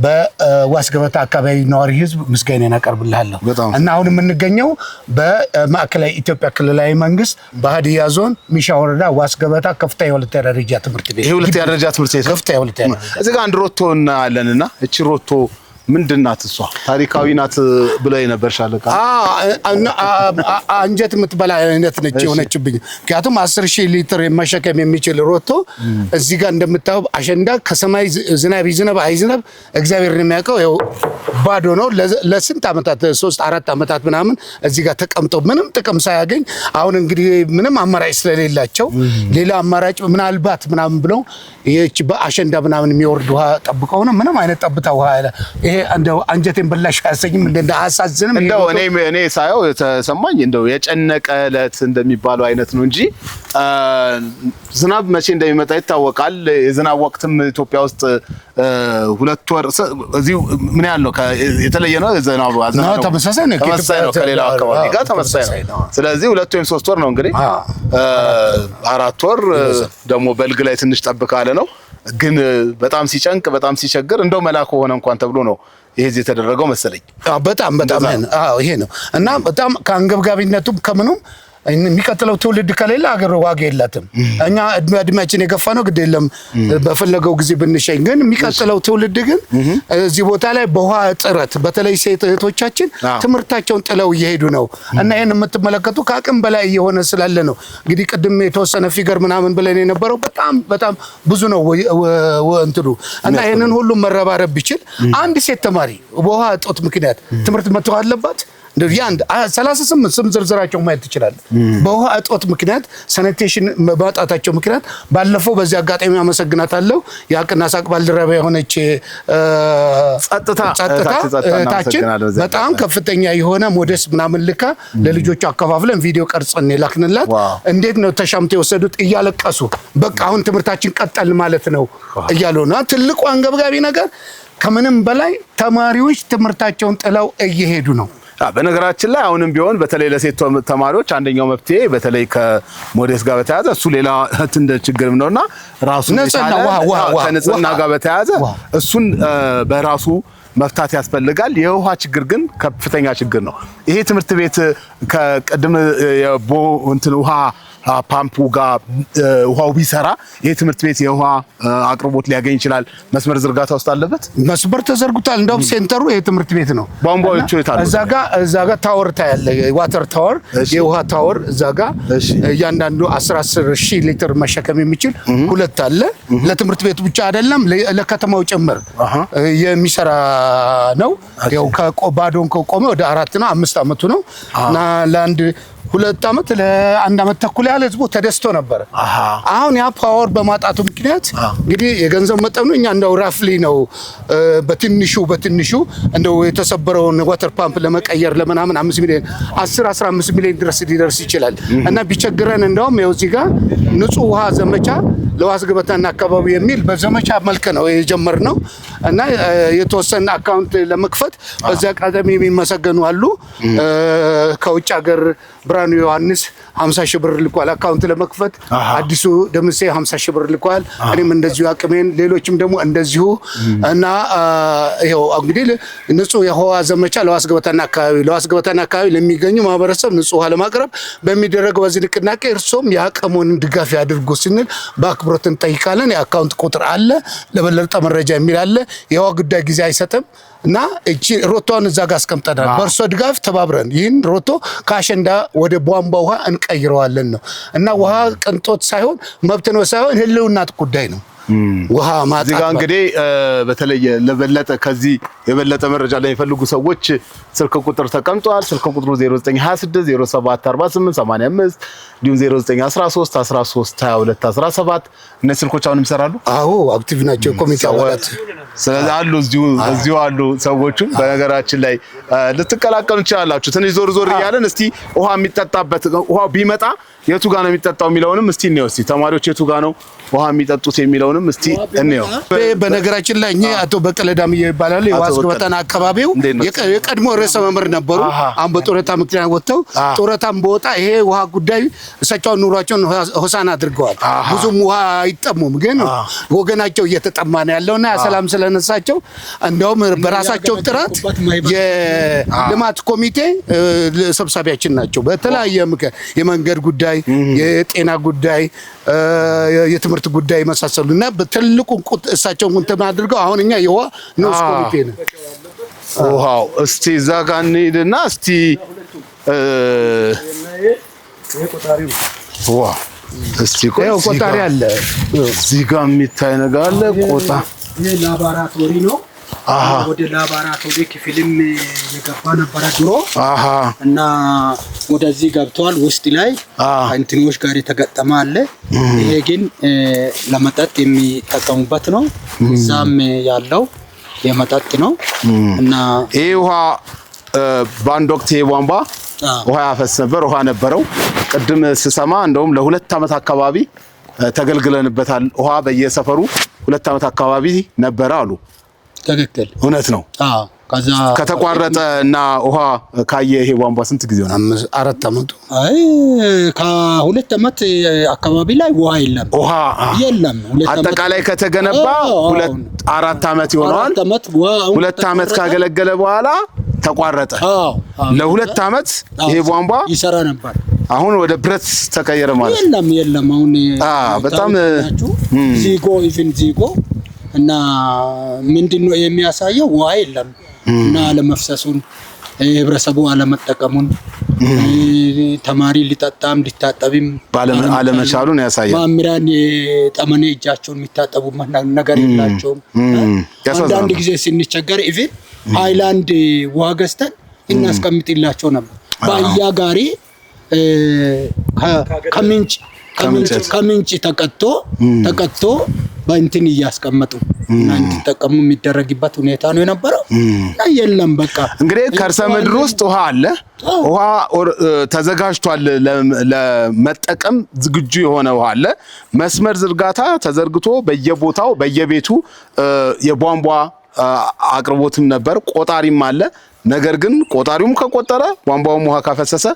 በዋስገበታ አካባቢ ነዋሪ ህዝብ ምስጋናን አቀርብልሃለሁ። እና አሁን የምንገኘው በማዕከላዊ ኢትዮጵያ ክልላዊ መንግስት በሀዲያ ዞን ሚሻ ወረዳ ዋስገበታ ከፍተኛ የሁለተኛ ደረጃ ትምህርት ቤት ይሄ ሁለተኛ ደረጃ ትምህርት ቤት ከፍተኛ የሁለተኛ እዚህ ጋር አንድ ሮቶ እናያለንና እቺ ሮቶ ምንድናት? እሷ ታሪካዊ ናት ብለህ ነበር ሻለቃ? አንጀት የምትበላ አይነት ነች የሆነችብኝ። ምክንያቱም 10,000 ሊትር መሸከም የሚችል ሮቶ እዚህ ጋር እንደምታው አሸንዳ ከሰማይ ዝናብ ይዝነብ አይዝነብ እግዚአብሔር ነው የሚያውቀው። ያው ባዶ ነው ለስንት ዓመታት 3-4 ዓመታት ምናምን እዚህ ጋር ተቀምጦ ምንም ጥቅም ሳያገኝ አሁን እንግዲህ ምንም አማራጭ ስለሌላቸው ሌላ አማራጭ ምናልባት ምናምን ብለው ይህች በአሸንዳ ምናምን የሚወርድ ውሃ ጠብቀው ነው ምንም አይነት ጠብታ ውሃ ይሄ እንደው አንጀቴን በላሽ ያሰኝም እንደ አሳዝንም እንደው እኔ ሳየው ተሰማኝ እንደው የጨነቀ ዕለት እንደሚባለው አይነት ነው እንጂ ዝናብ መቼ እንደሚመጣ ይታወቃል። የዝናብ ወቅትም ኢትዮጵያ ውስጥ 2 ወር እዚህ ምን ያህል ነው የተለየ ነው? ዝናብ ነው ተመሳሳይ ነው ከሌላው አካባቢ ጋር ተመሳሳይ ነው። ስለዚህ 2 ወይም 3 ወር ነው እንግዲህ 4 ወር ደግሞ በልግ ላይ ትንሽ ጠብቃለ ነው። ግን በጣም ሲጨንቅ በጣም ሲቸግር እንደው መላኩ ሆነ እንኳን ተብሎ ነው ይሄ የተደረገው መሰለኝ። በጣም ይሄ ነው እና በጣም ከአንገብጋቢነቱም ከምኑም የሚቀጥለው ትውልድ ከሌለ አገር ዋጋ የላትም። እኛ እድሜያችን የገፋ ነው ግድ የለም በፈለገው ጊዜ ብንሸኝ፣ ግን የሚቀጥለው ትውልድ ግን እዚህ ቦታ ላይ በውሃ እጥረት በተለይ ሴት እህቶቻችን ትምህርታቸውን ጥለው እየሄዱ ነው እና ይሄን የምትመለከቱ ከአቅም በላይ እየሆነ ስላለ ነው። እንግዲህ ቅድም የተወሰነ ፊገር ምናምን ብለን የነበረው በጣም ብዙ ነው እንትኑ እና ይሄንን ሁሉ መረባረብ ቢችል አንድ ሴት ተማሪ በውሃ እጦት ምክንያት ትምህርት መተው አለባት። እንደዚህ አንድ 38 ስም ዝርዝራቸው ማየት ይችላል። በውሃ እጦት ምክንያት ሳኒቴሽን በማጣታቸው ምክንያት ባለፈው በዚህ አጋጣሚ አመሰግናታለሁ ያቅና ሳቅ ባልደረባ የሆነች ጸጥታችን በጣም ከፍተኛ የሆነ ሞዴስ ምናምን ልካ ለልጆቹ አከፋፍለን ቪዲዮ ቀርጸን ላክንላት። እንዴት ነው ተሻምተው የወሰዱት እያለቀሱ በቃ አሁን ትምህርታችን ቀጠል ማለት ነው እያሉ ነው። ትልቁ አንገብጋቢ ነገር ከምንም በላይ ተማሪዎች ትምህርታቸውን ጥለው እየሄዱ ነው። በነገራችን ላይ አሁንም ቢሆን በተለይ ለሴት ተማሪዎች አንደኛው መፍትሄ በተለይ ከሞዴስ ጋር በተያያዘ እሱ ሌላ እንደ ችግርም ነውና ራሱ ከንጽህና ጋር በተያያዘ እሱን በራሱ መፍታት ያስፈልጋል። የውሃ ችግር ግን ከፍተኛ ችግር ነው። ይሄ ትምህርት ቤት ከቀድም የቦ እንትን ውሃ ፓምፑ ጋር ውሃው ቢሰራ ይሄ ትምህርት ቤት የውሃ አቅርቦት ሊያገኝ ይችላል። መስመር ዝርጋታ ውስጥ አለበት። መስመር ተዘርግቷል። እንደውም ሴንተሩ ይሄ ትምህርት ቤት ነው። ቧንቧዎቹ የታሉ? እዛ ጋር ታወር ታያለ፣ ዋተር ታወር፣ የውሃ ታወር እዛ ጋር እያንዳንዱ 10,000 ሊትር መሸከም የሚችል 2 አለ። ለትምህርት ቤቱ ብቻ አይደለም ለከተማው ጭምር የሚሰራ ነው። ያው ከባዶን ከቆመ ወደ 4 ነው 5 አመቱ ነው እና ለአንድ 2 ዓመት ለ1 ዓመት ተኩል ያለ ህዝቡ ተደስቶ ነበር። አሁን ያ ፓወር በማጣቱ ምክንያት እንግዲህ የገንዘብ መጠኑ እኛ እንደው ራፍሊ ነው በትንሹ እንደው የተሰበረውን ዋተር ፓምፕ ለመቀየር ለምናምን 5 ሚሊዮን 10-15 ሚሊዮን ድረስ ሊደርስ ይችላል እና ቢቸግረን እንደውም ያው እዚህ ጋር ንጹህ ውሃ ዘመቻ ለዋስገበታና አካባቢ የሚል በዘመቻ መልክ ነው የጀመርነው እና የተወሰነ አካውንት ለመክፈት በዛ አካዳሚ የሚመሰገኑ አሉ። ከውጭ ሀገር ብራኑ ዮሐንስ 50,000 ብር ልኳል አካውንት ለመክፈት። አዲሱ ደምሴ 50,000 ብር ልኳል። እኔም እንደዚሁ አቅሜን ሌሎችም ደግሞ እንደዚሁ እና ይሄው እንግዲህ ንጹህ የውሃ ዘመቻ ለዋስገበታና አካባቢ ለሚገኙ ማህበረሰብ ንጹህ ውሃ ለማቅረብ በሚደረገው በዚህ ንቅናቄ እርሶም የአቅሙን ድጋፍ ያድርጉ ስንል በአክብሮት እንጠይቃለን። የአካውንት ቁጥር አለ፣ ለበለጠ መረጃ የሚል አለ። የውሃ ጉዳይ ጊዜ አይሰጥም። እና እቺ ሮቶን እዛ ጋር አስቀምጠናል። በእርሶ ድጋፍ ተባብረን ይህን ሮቶ ከአሸንዳ ወደ ቧንቧ ውሃ እንቀይረዋለን ነው እና ውሃ ቅንጦት ሳይሆን መብት ነው ሳይሆን ህልውናት ጉዳይ ነው። ውሃ ማጣት እዚህ ጋር እንግዲህ በተለየ ለበለጠ ከዚህ የበለጠ መረጃ ላይ የሚፈልጉ ሰዎች ስልክ ቁጥር ተቀምጧል። ስልክ ቁጥሩ 0926 0748 85 እንዲሁም 0913 13 22 17 እነዚህ ስልኮች አሁንም ይሰራሉ። አዎ አክቲቭ ናቸው ኮሚቴ አባላት። ስለዚህ አሉ እዚሁ አሉ ሰዎቹ። በነገራችን ላይ ልትቀላቀሉ ትችላላችሁ። ትንሽ ዞር እያለን እስቲ ውሃ የሚጠጣበት ውሃ ቢመጣ የቱ ጋር ነው የሚጠጣው የሚለውንም እስቲ እንየው። እስቲ ተማሪዎች የቱ ጋር ነው ውሃ የሚጠጡት የሚለውንም እስቲ እንየው። በነገራችን ላይ እኛ አቶ በቀለ ዳምዬ ይባላል። የዋስ ገበታና አካባቢው የቀድሞ ርዕሰ መምህር ነበሩ። አሁን በጡረታ ምክንያት ወጥተው ጡረታም በወጣ ይሄ ውሃ ጉዳይ እሳቸው ኑሯቸውን ሆሳና አድርገዋል። ብዙም ውሃ አይጠሙም፣ ግን ወገናቸው እየተጠማ ነው ያለውና ሰላም ስለነሳቸው እንደውም በራሳቸው ጥረት የልማት ኮሚቴ ሰብሳቢያችን ናቸው። በተለያየ የመንገድ ጉዳይ፣ የጤና ጉዳይ፣ የትምህርት ጉዳይ መሳሰሉና በትልቁ እሳቸውን እንትን አድርገው አሁን እኛ የውሃ ንዑስ ኮሚቴ ነን። ውሃው እስቲ እዛ ጋር እንሂድና እስቲ እስቲ ቆጣሪ አለ እዚህ ጋር የሚታይ ነገር አለ። ይሄ ላቦራቶሪ ነው። ወደ ላቦራቶሪ ክፍልም የገባ ነበረ ድሮ እና ወደዚህ ገብተዋል። ውስጥ ላይ እንትኖች ጋር የተገጠመ አለ። ይሄ ግን ለመጠጥ የሚጠቀሙበት ነው። እዛም ያለው የመጠጥ ነው እና ይሄ ውሃ በአንድ ወቅት ይሄ ቧንቧ ውሃ ያፈስ ነበር። ውሃ ነበረው። ቅድም ስሰማ እንደውም ለ2 ዓመት አካባቢ ተገልግለንበታል። ውሃ በየሰፈሩ 2 ዓመት አካባቢ ነበረ አሉ። ትክክል፣ እውነት ነው። ከዛ ከተቋረጠ እና ውሃ ካየ ይሄ ቧንቧ ስንት ጊዜ ሆነ? 4 ዓመቱ። አይ ከ2 ዓመት አካባቢ ላይ ውሃ የለም። ውሃ የለም። አጠቃላይ ከተገነባ 4 ዓመት ይሆነዋል። 2 ዓመት ካገለገለ በኋላ ተቋረጠ። ለ2 ዓመት ይሄ ቧንቧ ይሰራ ነበር። አሁን ወደ ብረት ተቀየረ ማለት የለም። አሁን በጣም ዚጎ እና ምንድነው የሚያሳየው? ውሃ የለም እና አለመፍሰሱን፣ ህብረተሰቡ አለመጠቀሙን፣ ተማሪ ሊጠጣም ሊታጠብም አለመቻሉን ያሳያል። ማምራን የጠመኔ እጃቸውን የሚታጠቡ ነገር የላቸውም። አንዳንድ ጊዜ ስንቸገር ኢቭን ሃይላንድ ውሃ ገዝተን እናስቀምጥላቸው ነበር። በአህያ ጋሪ ከምንጭ ተቀጥቶ በእንትን እያስቀመጡ እና እንዲጠቀሙ የሚደረግበት ሁኔታ ነው የነበረው። የለም በቃ እንግዲህ ከርሰ ምድር ውስጥ ውሃ አለ። ውሃ ተዘጋጅቷል። ለመጠቀም ዝግጁ የሆነ ውሃ አለ። መስመር ዝርጋታ ተዘርግቶ በየቦታው በየቤቱ የቧንቧ አቅርቦትም ነበር። ቆጣሪም አለ። ነገር ግን ቆጣሪውም ከቆጠረ ቧንቧውም ውሃ ካፈሰሰ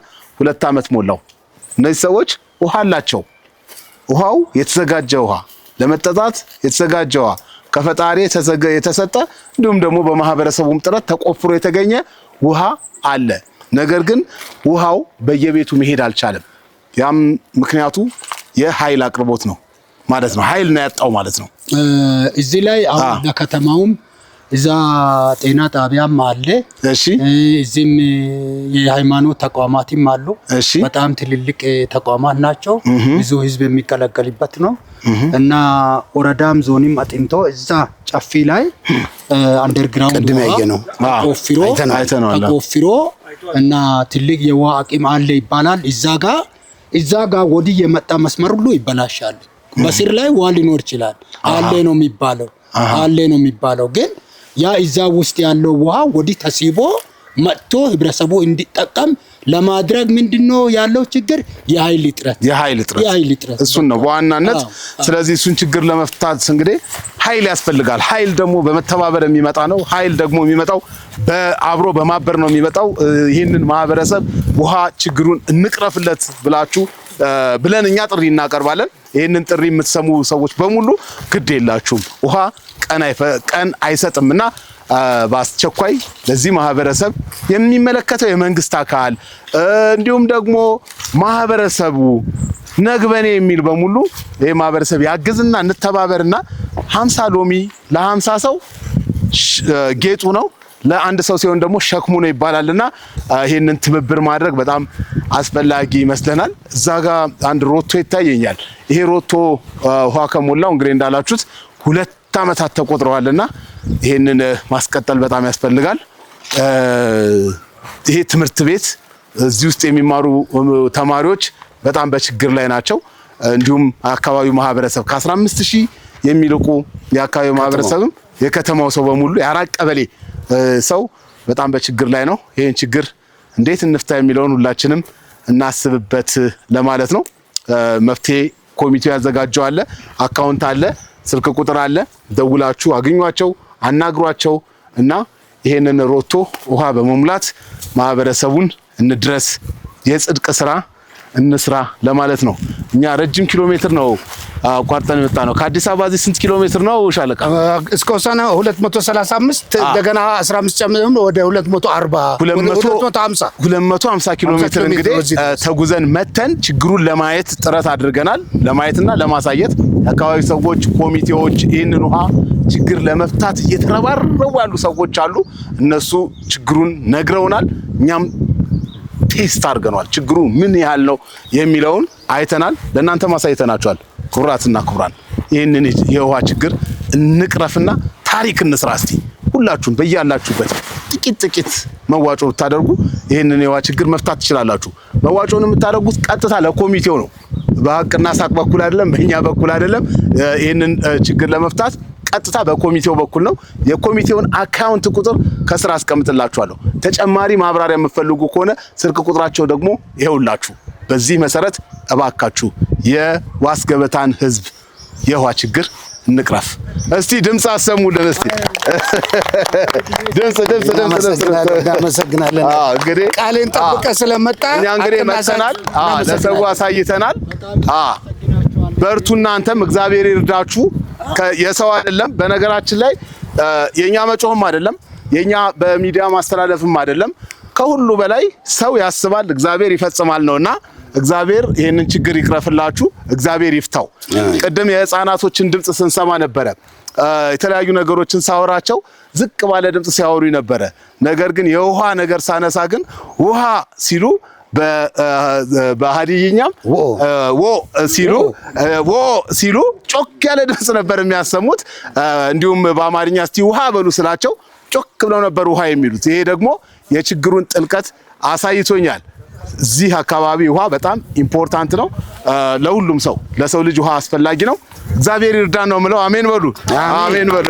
2 ዓመት ሞላው። እነዚህ ሰዎች ውሃ አላቸው። ውሃው የተዘጋጀ ውሃ፣ ለመጠጣት የተዘጋጀ ውሃ ከፈጣሪ የተሰጠ እንዲሁም ደግሞ በማህበረሰቡም ጥረት ተቆፍሮ የተገኘ ውሃ አለ። ነገር ግን ውሃው በየቤቱ መሄድ አልቻለም። ያም ምክንያቱ የኃይል አቅርቦት ነው ማለት ነው። ኃይል ነው ያጣው ማለት ነው። እዚህ ላይ አሁን ለከተማውም እዛ ጤና ጣቢያም አለ። እሺ፣ እዚህም የሃይማኖት ተቋማትም አሉ። በጣም ትልልቅ ተቋማት ናቸው። ብዙ ህዝብ የሚገለገልበት ነው እና ወረዳም ዞንም አጥንቶ እዛ ጨፊ ላይ አንደርግራውንድ ተቆፍሮ እና ትልቅ የውሃ አቅም አለ ይባላል። እዛ ጋ ወዲህ የመጣ መስመር ሁሉ ይበላሻል። በስር ላይ ውሃ ሊኖር ይችላል። አለ ነው የሚባለው ግን ያ እዛ ውስጥ ያለው ውሃ ወዲህ ተሲቦ መጥቶ ህብረተሰቡ እንዲጠቀም ለማድረግ ምንድነው ያለው ችግር? የኃይል እጥረት እሱን ነው በዋናነት። ስለዚህ እሱን ችግር ለመፍታት እንግዲህ ኃይል ያስፈልጋል። ኃይል ደግሞ በመተባበር የሚመጣ ነው። ኃይል ደግሞ የሚመጣው በአብሮ በማበር ነው የሚመጣው። ይህንን ማህበረሰብ ውሃ ችግሩን እንቅረፍለት ብለን እኛ ጥሪ እናቀርባለን። ይህንን ጥሪ የምትሰሙ ሰዎች በሙሉ ግድ የላችሁም፣ ውሃ ቀን አይሰጥምና በአስቸኳይ ለዚህ ማህበረሰብ የሚመለከተው የመንግስት አካል እንዲሁም ደግሞ ማህበረሰቡ ነግበኔ የሚል በሙሉ ይሄ ማህበረሰብ ያግዝና እንተባበርና 50 ሎሚ ለ50 ሰው ጌጡ ነው። ለአንድ ሰው ሲሆን ደግሞ ሸክሙ ነው ይባላልና ይሄንን ትብብር ማድረግ በጣም አስፈላጊ ይመስለናል። እዛ ጋር አንድ ሮቶ ይታየኛል። ይሄ ሮቶ ውሃ ከሞላው እንግዲህ እንዳላችሁት 2 ዓመታት ተቆጥረዋልና ይሄንን ማስቀጠል በጣም ያስፈልጋል። ይሄ ትምህርት ቤት እዚህ ውስጥ የሚማሩ ተማሪዎች በጣም በችግር ላይ ናቸው። እንዲሁም አካባቢው ማህበረሰብ ከ15000 የሚልቁ የአካባቢው ማህበረሰብም የከተማው ሰው በሙሉ የ4 ቀበሌ ሰው በጣም በችግር ላይ ነው። ይሄን ችግር እንዴት እንፍታ የሚለውን ሁላችንም እናስብበት ለማለት ነው። መፍትሄ ኮሚቴው ያዘጋጀው አለ፣ አካውንት አለ፣ ስልክ ቁጥር አለ። ደውላችሁ አግኟቸው፣ አናግሯቸው እና ይሄንን ሮቶ ውሃ በመሙላት ማህበረሰቡን እንድረስ፣ የጽድቅ ስራ እንስራ ለማለት ነው። እኛ ረጅም ኪሎ ሜትር ነው አቋርጠን የመጣ ነው። ከአዲስ አበባ እዚህ ስንት ኪሎ ሜትር ነው ሻለቃ? እስከ ወሰነ 235 እንደገና 15 ጨምረን ወደ 250 ኪሎ ሜትር እንግዲህ ተጉዘን መተን ችግሩን ለማየት ጥረት አድርገናል። ለማየትና ለማሳየት የአካባቢ ሰዎች፣ ኮሚቴዎች ይህንን ውሃ ችግር ለመፍታት እየተረባረቡ ያሉ ሰዎች አሉ። እነሱ ችግሩን ነግረውናል። እኛም ቴስት አድርገናል። ችግሩ ምን ያህል ነው የሚለውን አይተናል። ለእናንተ ማሳይተናችኋል። ክቡራትና ክቡራን ይህንን የውሃ ችግር እንቅረፍና ታሪክ እንስራ። እስቲ ሁላችሁም በያላችሁበት ጥቂት መዋጮ ብታደርጉ ይህንን የውሃ ችግር መፍታት ትችላላችሁ። መዋጮውን የምታደርጉት ቀጥታ ለኮሚቴው ነው። በሀቅና ሳቅ በኩል አይደለም፣ በእኛ በኩል አይደለም። ይህንን ችግር ለመፍታት ቀጥታ በኮሚቴው በኩል ነው። የኮሚቴውን አካውንት ቁጥር ከስራ አስቀምጥላችኋለሁ። ተጨማሪ ማብራሪያ የምትፈልጉ ከሆነ ስልክ ቁጥራቸው ደግሞ ይሄውላችሁ። በዚህ መሰረት እባካችሁ የዋስ ገበታን ህዝብ የውሃ ችግር እንቅረፍ። እስቲ ድምጽ አሰሙልን። እስቲ ድምጽ እናመሰግናለን። እንግዲህ ቃሌን ጠብቀህ ስለመጣ እኛ እንግዲህ መተናል፣ ለሰው አሳይተናል። በርቱ። እናንተም እግዚአብሔር ይርዳችሁ። የሰው አይደለም። በነገራችን ላይ የኛ መጮህም አይደለም፣ የኛ በሚዲያ ማስተላለፍም አይደለም። ከሁሉ በላይ ሰው ያስባል፣ እግዚአብሔር ይፈጽማል ነውና እግዚአብሔር ይሄንን ችግር ይቅረፍላችሁ፣ እግዚአብሔር ይፍታው። ቅድም የህፃናቶችን ድምጽ ስንሰማ ነበረ። የተለያዩ ነገሮችን ሳወራቸው ዝቅ ባለ ድምጽ ሲያወሩ ነበረ። ነገር ግን የውሃ ነገር ሳነሳ ግን ውሃ ሲሉ በሀዲይኛም ዎ ሲሉ ጮክ ያለ ድምጽ ነበር የሚያሰሙት። እንዲሁም በአማርኛ እስቲ ውሃ በሉ ስላቸው ጮክ ብለው ነበር ውሃ የሚሉት። ይሄ ደግሞ የችግሩን ጥልቀት አሳይቶኛል። እዚህ አካባቢ ውሃ በጣም ኢምፖርታንት ነው ለሁሉም ሰው። ለሰው ልጅ ውሃ አስፈላጊ ነው። እግዚአብሔር ይርዳን ነው የምለው። አሜን በሉ፣ አሜን በሉ።